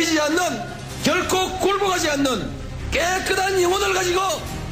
버리지 않는, 결코 굴복하지 않는 깨끗한 영혼을 가지고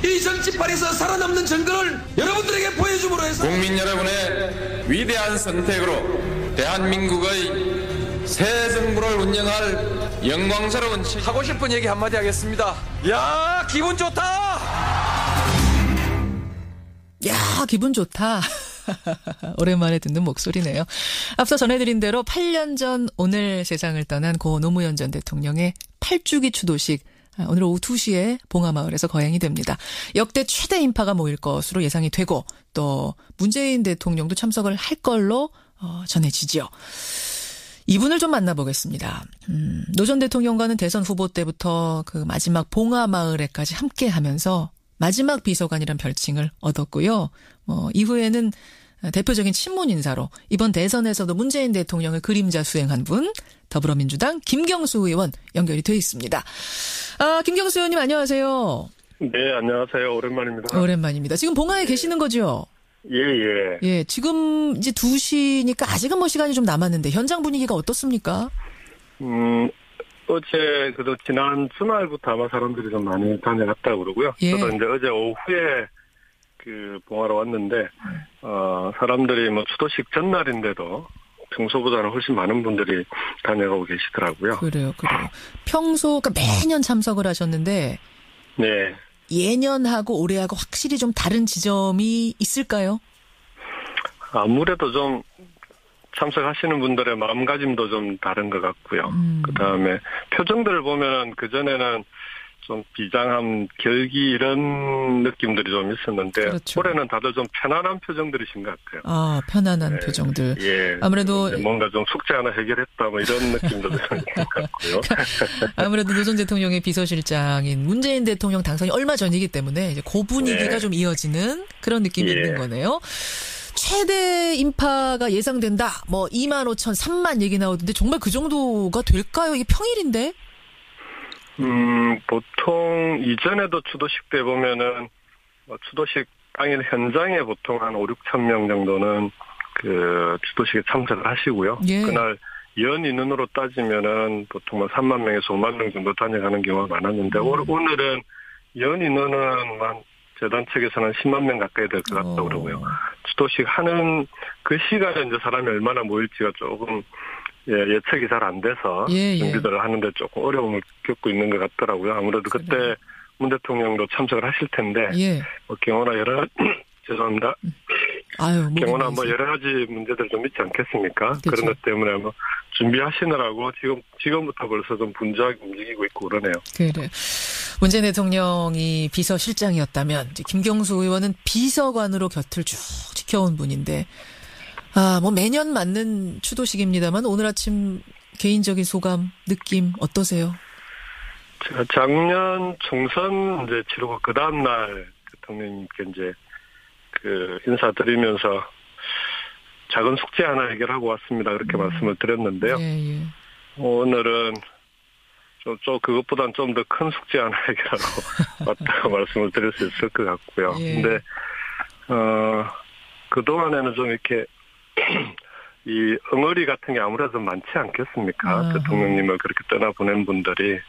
이 정치판에서 살아남는 정권을 여러분들에게 보여줌으로 해서 국민 여러분의 위대한 선택으로 대한민국의 새 정부를 운영할 영광스러운 하고 싶은 얘기 한마디 하겠습니다. 야, 기분 좋다. 야, 기분 좋다. 오랜만에 듣는 목소리네요. 앞서 전해드린 대로 8년 전 오늘 세상을 떠난 고 노무현 전 대통령의 8주기 추도식 오늘 오후 2시에 봉하마을에서 거행이 됩니다. 역대 최대 인파가 모일 것으로 예상이 되고 또 문재인 대통령도 참석을 할 걸로 전해지죠. 이분을 좀 만나보겠습니다. 노 전 대통령과는 대선 후보 때부터 그 마지막 봉하마을에까지 함께 하면서 마지막 비서관이란 별칭을 얻었고요. 이후에는 대표적인 친문 인사로 이번 대선에서도 문재인 대통령을 그림자 수행한 분, 더불어민주당 김경수 의원 연결이 돼 있습니다. 김경수 의원님 안녕하세요. 네, 안녕하세요. 오랜만입니다. 오랜만입니다. 지금 봉하에 계시는 거죠? 예. 예, 지금 이제 2시니까 아직은 뭐 시간이 좀 남았는데 현장 분위기가 어떻습니까? 어제 지난 주말부터 아마 사람들이 좀 많이 다녀갔다고 그러고요. 예. 저도 이제 어제 오후에 그 봉하러 왔는데 사람들이 뭐 추도식 전날인데도 평소보다는 훨씬 많은 분들이 다녀가고 계시더라고요. 그래요. 평소 그러니까 매년 참석을 하셨는데 네. 예년하고 올해하고 확실히 좀 다른 지점이 있을까요? 아무래도 좀 참석하시는 분들의 마음가짐도 좀 다른 것 같고요. 그다음에 표정들을 보면 그전에는 좀 비장함, 결기 이런 느낌들이 좀 있었는데 그렇죠. 올해는 다들 좀 편안한 표정들이신 것 같아요. 편안한 네. 표정들. 예. 아무래도 뭔가 좀 숙제 하나 해결했다 뭐 이런 느낌도 드는 것 같고요. 아무래도 노 전 대통령의 비서실장인 문재인 대통령 당선이 얼마 전이기 때문에 이제 그 분위기가 네. 좀 이어지는 그런 느낌이 예. 있는 거네요. 최대 인파가 예상된다. 뭐 2만 5천, 3만 얘기 나오던데 정말 그 정도가 될까요? 이게 평일인데? 보통 이전에도 추도식 때 보면은 추도식 당일 현장에 보통 한 5, 6천 명 정도는 그 추도식에 참석을 하시고요. 예. 그날 연 인원으로 따지면은 보통 3만 명에서 5만 명 정도 다녀가는 경우가 많았는데 오늘은 연 인원은 재단 측에서는 10만 명 가까이 될 것 같다고 그러고요. 추도식 하는 그 시간에 이제 사람이 얼마나 모일지가 조금 예측이 잘 안 돼서 준비들을 하는데 조금 어려움을 겪고 있는 것 같더라고요. 아무래도 그때 문 대통령도 참석을 하실 텐데 경호나 죄송합니다. 경호나 여러 가지 문제들 좀 있지 않겠습니까? 그렇죠. 그런 것 때문에 준비하시느라고 지금부터 벌써 좀 분주하게 움직이고 있고 그러네요. 그래. 문재인 대통령이 비서실장이었다면 이제 김경수 의원은 비서관으로 곁을 쭉 지켜온 분인데 뭐 매년 맞는 추도식입니다만 오늘 아침 개인적인 소감, 느낌 어떠세요? 제가 작년 총선 이제 치르고 그 다음 날 대통령님께 이제 그 인사드리면서 작은 숙제 하나 해결하고 왔습니다. 그렇게 말씀을 드렸는데요. 예. 오늘은 그것보다는 좀 더 큰 숙제 하나 해결하고 왔다고 말씀을 드릴 수 있을 것 같고요. 근데 그동안에는 좀 이렇게 이 응어리 같은 게 아무래도 많지 않겠습니까? 대통령님을 그렇게 떠나보낸 분들이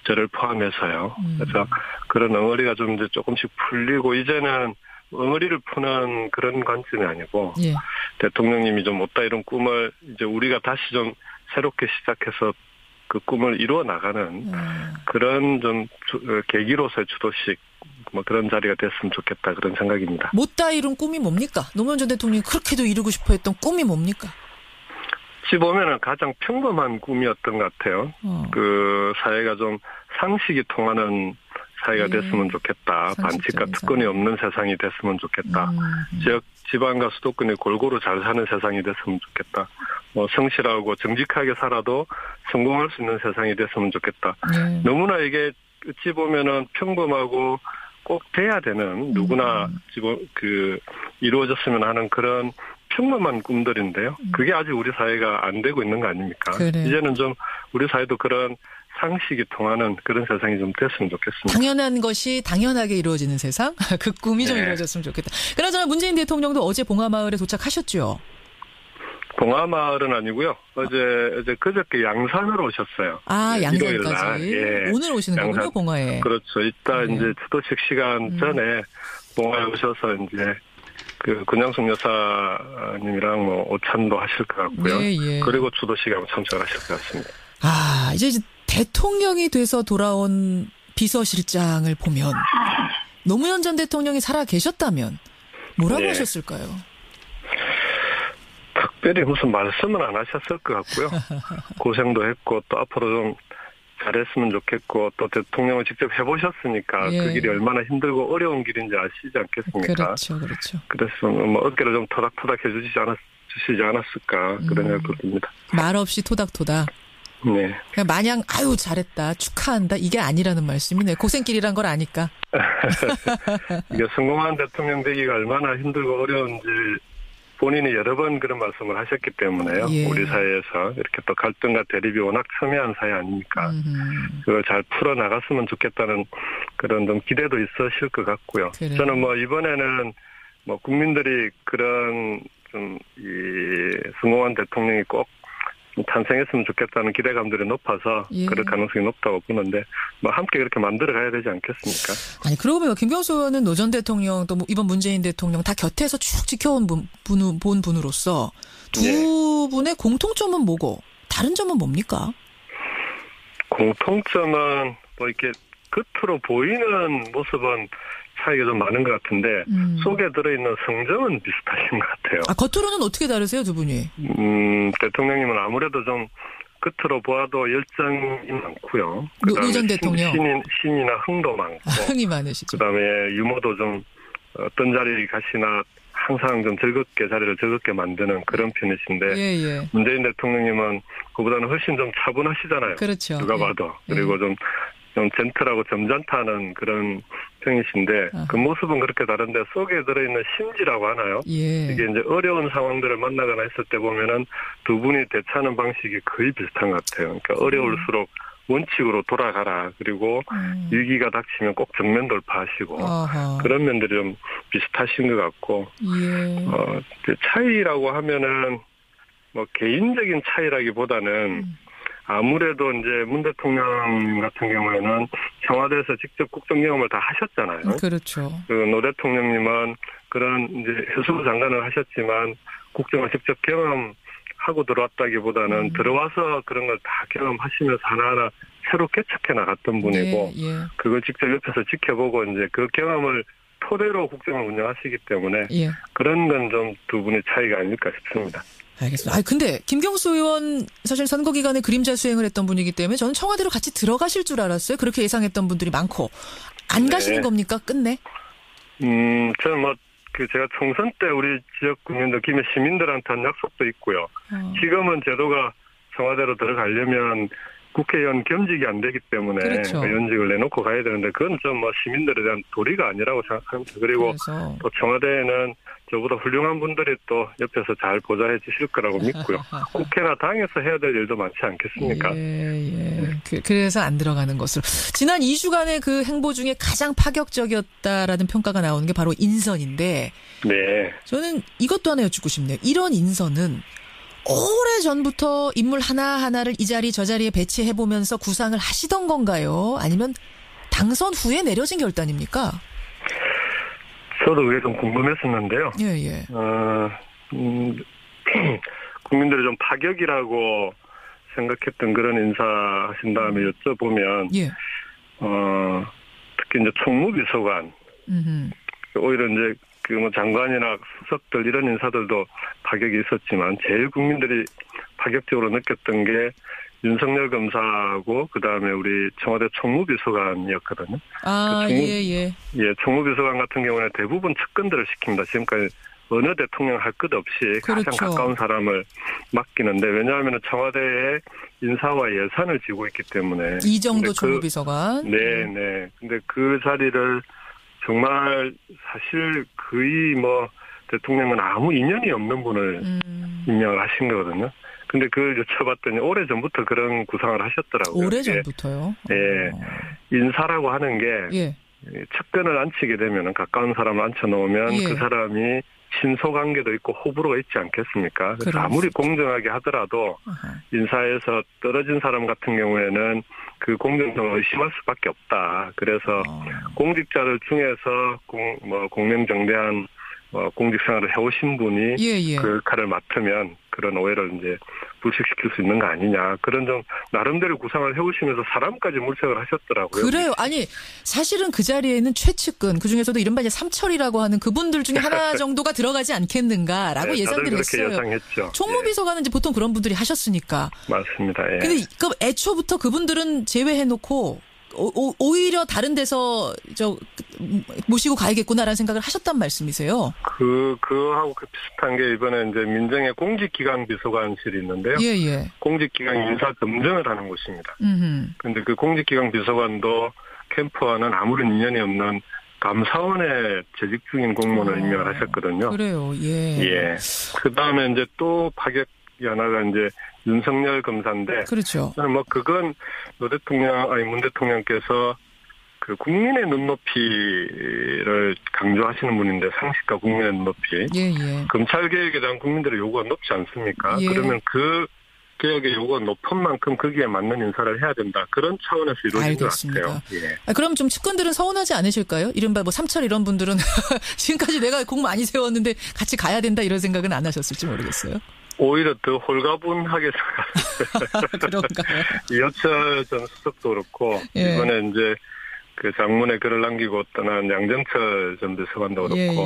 저를 포함해서요. 그래서 그런 응어리가 좀 이제 조금씩 풀리고 이제는 응어리를 푸는 그런 관점이 아니고 대통령님이 좀 못다 이룬 꿈을 이제 우리가 다시 좀 새롭게 시작해서 그 꿈을 이루어 나가는 그런 좀 계기로서의 추도식 뭐 그런 자리가 됐으면 좋겠다 그런 생각입니다. 못다 이룬 꿈이 뭡니까? 노무현 전 대통령이 그렇게도 이루고 싶어 했던 꿈이 뭡니까? 어찌 보면은 가장 평범한 꿈이었던 것 같아요. 그 사회가 좀 상식이 통하는 사회가 됐으면 좋겠다. 반칙과 특권이 없는 세상이 됐으면 좋겠다. 지역 지방과 수도권이 골고루 잘 사는 세상이 됐으면 좋겠다. 뭐 성실하고 정직하게 살아도 성공할 수 있는 세상이 됐으면 좋겠다. 너무나 이게 어찌 보면은 평범하고 꼭 돼야 되는 누구나 이루어졌으면 하는 그런 평범한 꿈들인데요. 그게 아직 우리 사회가 안 되고 있는 거 아닙니까? 이제는 좀 우리 사회도 그런 상식이 통하는 그런 세상이 좀 됐으면 좋겠습니다. 당연한 것이 당연하게 이루어지는 세상? 그 꿈이 좀 이루어졌으면 좋겠다. 그나저나 문재인 대통령도 어제 봉하마을에 도착하셨죠? 봉화마을은 아니고요. 그저께 양산으로 오셨어요. 아, 양산까지. 예. 오늘 오시는 거군요, 봉화에. 그렇죠. 이따 네. 이제 추도식 시간 전에 봉화에 오셔서 이제 그 권양숙 여사님이랑 뭐 오찬도 하실 것 같고요. 예, 예. 그리고 추도식에 참석하실 것 같습니다. 아, 이제 대통령이 돼서 돌아온 비서실장을 보면 노무현 전 대통령이 살아 계셨다면 뭐라고 네. 하셨을까요? 특별히 무슨 말씀은 안 하셨을 것 같고요. 고생도 했고 또 앞으로 좀 잘했으면 좋겠고 또 대통령을 직접 해보셨으니까 예. 그 길이 얼마나 힘들고 어려운 길인지 아시지 않겠습니까? 그렇죠, 그렇죠. 그래서 뭐 어깨를 좀 토닥토닥 해주시지 않았을까 그런 생각도 듭니다. 말 없이 토닥토닥. 네. 그냥 마냥 아유 잘했다 축하한다 이게 아니라는 말씀이네요. 고생길이란 걸 아니까. 이게 성공한 대통령 되기가 얼마나 힘들고 어려운지 본인이 여러 번 그런 말씀을 하셨기 때문에요. 예. 우리 사회에서 이렇게 또 갈등과 대립이 워낙 첨예한 사회 아닙니까? 그걸 잘 풀어나갔으면 좋겠다는 그런 좀 기대도 있으실 것 같고요. 그래요. 저는 뭐 이번에는 뭐 국민들이 그런 좀 이 성공한 대통령이 꼭 탄생했으면 좋겠다는 기대감들이 높아서 예. 그럴 가능성이 높다고 보는데 뭐 함께 그렇게 만들어 가야 되지 않겠습니까? 아니 그러고 보면 김경수 의원은 노 전 대통령 또 이번 문재인 대통령 다 곁에서 쭉 지켜온 본 분으로서 두 예. 분의 공통점은 뭐고 다른 점은 뭡니까? 공통점은 뭐 이렇게 겉으로 보이는 모습은 차이가 좀 많은 것 같은데 속에 들어있는 성정은 비슷하신 것 같아요. 아 겉으로는 어떻게 다르세요 두 분이? 대통령님은 아무래도 좀 겉으로 보아도 열정이 많고요. 노 전 대통령 신이나 흥도 많고, 흥이 많으시죠. 그다음에 유머도 좀 어떤 자리에 가시나 항상 좀 자리를 즐겁게 만드는 그런 편이신데 예예. 문재인 대통령님은 그보다는 훨씬 좀 차분하시잖아요. 그렇죠. 누가 예. 봐도. 그리고 좀 젠틀하고 점잖다는 그런 편이신데 아하. 그 모습은 그렇게 다른데 속에 들어있는 심지라고 하나요? 예. 이게 이제 어려운 상황들을 만나거나 했을 때 보면은 두 분이 대처하는 방식이 거의 비슷한 것 같아요. 그러니까 어려울수록 원칙으로 돌아가라. 그리고 위기가 닥치면 꼭 정면 돌파하시고 아하. 그런 면들이 좀 비슷하신 것 같고 예. 차이라고 하면은 뭐 개인적인 차이라기보다는 아무래도 이제 문 대통령 같은 경우에는 청와대에서 직접 국정 경험을 다 하셨잖아요. 그렇죠. 노 대통령님은 그런 이제 해수부 장관을 하셨지만 국정을 직접 경험하고 들어왔다기보다는 들어와서 그런 걸 다 경험하시면서 하나하나 새로 개척해 나갔던 분이고 예, 예. 그걸 직접 옆에서 지켜보고 이제 그 경험을 토대로 국정을 운영하시기 때문에 예. 그런 건 좀 두 분의 차이가 아닐까 싶습니다. 알겠습니다. 근데 김경수 의원 사실 선거 기간에 그림자 수행을 했던 분이기 때문에 저는 청와대로 같이 들어가실 줄 알았어요. 그렇게 예상했던 분들이 많고 안 네. 가시는 겁니까? 끝내? 저는 제가 총선 때 우리 지역 국민들, 김해 시민들한테 한 약속도 있고요. 지금은 제도가 청와대로 들어가려면 국회의원 겸직이 안 되기 때문에 그렇죠. 의원직을 내놓고 가야 되는데 그건 좀 시민들에 대한 도리가 아니라고 생각합니다. 그리고 그래서. 또 청와대에는 저보다 훌륭한 분들이 또 옆에서 잘 보좌해 주실 거라고 믿고요. 국회나 당에서 해야 될 일도 많지 않겠습니까? 예. 그래서 안 들어가는 것으로. 지난 2주간의 그 행보 중에 가장 파격적이었다라는 평가가 나오는 게 바로 인선인데 네. 저는 이것도 하나 여쭙고 싶네요. 이런 인선은 오래전부터 인물 하나하나를 이 자리 저 자리에 배치해보면서 구상을 하시던 건가요? 아니면 당선 후에 내려진 결단입니까? 저도 그게 좀 궁금했었는데요. 예. 국민들이 좀 파격이라고 생각했던 그런 인사하신 다음에 여쭤보면, 예. 특히 이제 총무비서관, 오히려 이제 장관이나 수석들 이런 인사들도 파격이 있었지만 제일 국민들이 파격적으로 느꼈던 게 윤석열 검사하고 그다음에 우리 청와대 총무비서관이었거든요. 예. 총무비서관 같은 경우는 대부분 측근들을 시킵니다. 지금까지 어느 대통령 할 것 없이 그렇죠. 가장 가까운 사람을 맡기는데 왜냐하면 청와대에 인사와 예산을 지고 있기 때문에 이정도 총무비서관. 네. 근데 그 자리를 정말 사실 거의 대통령은 아무 인연이 없는 분을 임명을 하신 거거든요. 근데 그걸 여쭤봤더니 오래전부터 그런 구상을 하셨더라고요. 오래전부터요? 예. 인사라고 하는 게 예. 측근을 앉히게 되면 가까운 사람을 앉혀놓으면 예. 그 사람이 친소 관계도 있고 호불호가 있지 않겠습니까? 그래서 그렇습니다. 아무리 공정하게 하더라도 인사에서 떨어진 사람 같은 경우에는 그 공정성을 의심할 수밖에 없다. 그래서 공직자들 중에서 공명정대한 공직생활을 해오신 분이 예. 그 역할을 맡으면 그런 오해를 이제 불식시킬 수 있는 거 아니냐. 그런 좀 나름대로 구상을 해오시면서 사람까지 물색을 하셨더라고요. 그래요. 아니 사실은 그 자리에는 최측근 그중에서도 이른바 이제 삼철이라고 하는 그분들 중에 하나 정도가 들어가지 않겠는가라고 네, 예상들이 다들 했어요. 그렇게 예상했죠. 총무비서관은 이제 보통 그런 분들이 하셨으니까. 맞습니다. 예. 근데 그 애초부터 그분들은 제외해놓고 오히려 다른 데서 모시고 가야겠구나라는 생각을 하셨단 말씀이세요. 그하고 비슷한 게 이번에 이제 민정의 공직기강 비서관실이 있는데요. 예. 공직기강 인사 검증을 하는 곳입니다. 근데 그 공직기강 비서관도 캠프와는 아무런 인연이 없는 감사원에 재직 중인 공무원을 임명을 하셨거든요. 그래요. 예. 그 다음에 이제 또 파격이 하나가 이제 윤석열 검사인데. 그렇죠. 그건 문 대통령께서 그 국민의 눈높이를 강조하시는 분인데 상식과 국민의 눈높이. 예. 검찰 개혁에 대한 국민들의 요구가 높지 않습니까? 예. 그러면 그 개혁의 요구가 높은 만큼 거기에 맞는 인사를 해야 된다. 그런 차원에서 이루어진 것 같아요. 예. 그럼 좀 측근들은 서운하지 않으실까요? 이른바 삼철 이런 분들은 지금까지 내가 공 많이 세웠는데 같이 가야 된다 이런 생각은 안 하셨을지 모르겠어요. 오히려 더 홀가분하게 그런가요? 이호철 전 수석도 그렇고 이번에 이제 그 장문에 글을 남기고 떠난 양정철 전 비서관도 그렇고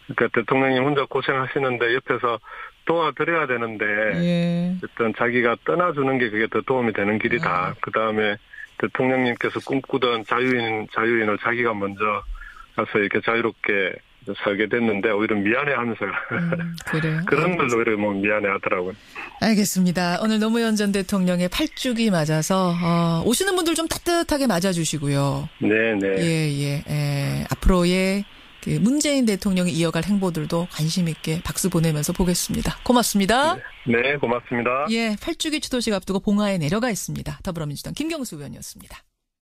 그러니까 대통령님 혼자 고생하시는데 옆에서 도와드려야 되는데 어떤 자기가 떠나주는 게 그게 더 도움이 되는 길이다. 그다음에 대통령님께서 꿈꾸던 자유인을 자기가 먼저 가서 이렇게 자유롭게 살게 됐는데 오히려 미안해하면서 그래요. 그런 걸로 오히려 미안해하더라고요. 알겠습니다. 오늘 노무현 전 대통령의 8주기 맞아서 오시는 분들 좀 따뜻하게 맞아주시고요. 네. 앞으로의 그 문재인 대통령이 이어갈 행보들도 관심 있게 박수 보내면서 보겠습니다. 고맙습니다. 네, 고맙습니다. 8주기 추도식 앞두고 봉화에 내려가 있습니다. 더불어민주당 김경수 의원이었습니다.